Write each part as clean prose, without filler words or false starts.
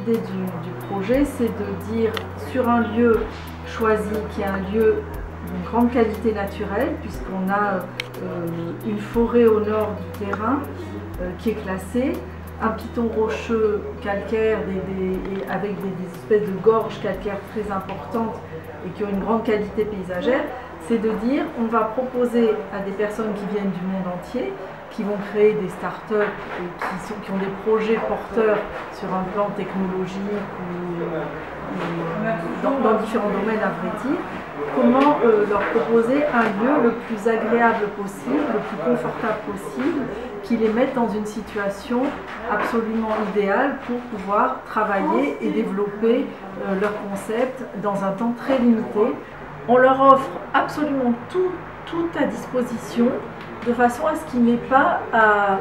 l'idée du projet, c'est de dire sur un lieu choisi qui est un lieu d'une grande qualité naturelle, puisqu'on a une forêt au nord du terrain qui est classée, un piton rocheux calcaire avec des espèces de gorges calcaires très importantes et qui ont une grande qualité paysagère, c'est de dire on va proposer à des personnes qui viennent du monde entier, qui vont créer des start-up et qui ont des projets porteurs sur un plan technologique ou dans différents domaines à vrai dire, comment leur proposer un lieu le plus agréable possible, le plus confortable possible, qui les mette dans une situation absolument idéale pour pouvoir travailler et développer leur concept dans un temps très limité. On leur offre absolument tout à disposition, de façon à ce qu'il n'y ait pas à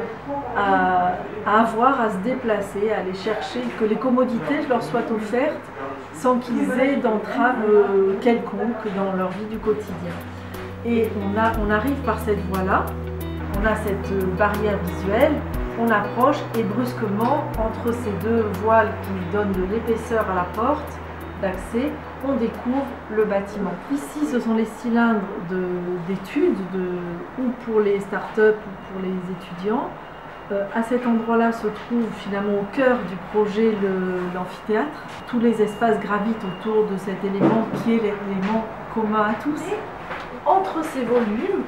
avoir à se déplacer, à aller chercher, que les commodités leur soient offertes sans qu'ils aient d'entrave quelconque dans leur vie du quotidien. Et on arrive par cette voie-là, on a cette barrière visuelle, on approche et brusquement, entre ces deux voiles qui donnent de l'épaisseur à la porte d'accès, on découvre le bâtiment. Ici, ce sont les cylindres d'études, ou pour les startups ou pour les étudiants. À cet endroit-là se trouve finalement au cœur du projet l'amphithéâtre. Tous les espaces gravitent autour de cet élément qui est l'élément commun à tous. Entre ces volumes,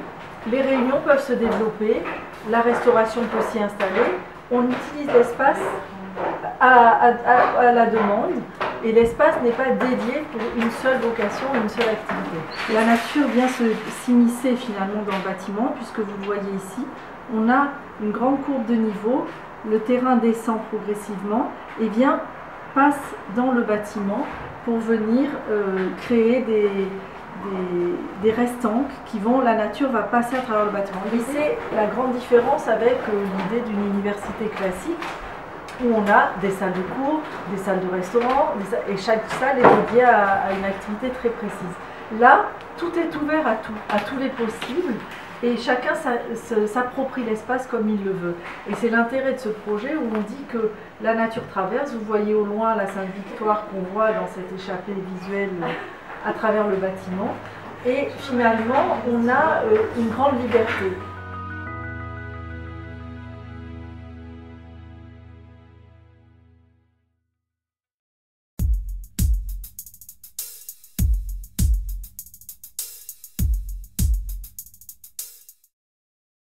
les réunions peuvent se développer, la restauration peut s'y installer. On utilise l'espace à la demande. Et l'espace n'est pas dédié pour une seule vocation, une seule activité. La nature vient s'immiscer finalement dans le bâtiment, puisque vous le voyez ici, on a une grande courbe de niveau, le terrain descend progressivement et passe dans le bâtiment pour venir créer des restanques la nature va passer à travers le bâtiment. Et c'est la grande différence avec l'idée d'une université classique, où on a des salles de cours, des salles de restaurant, et chaque salle est dédiée à une activité très précise. Là, tout est ouvert à tous les possibles, et chacun s'approprie l'espace comme il le veut. Et c'est l'intérêt de ce projet où on dit que la nature traverse. Vous voyez au loin la Sainte-Victoire qu'on voit dans cette échappée visuelle à travers le bâtiment. Et finalement, on a une grande liberté.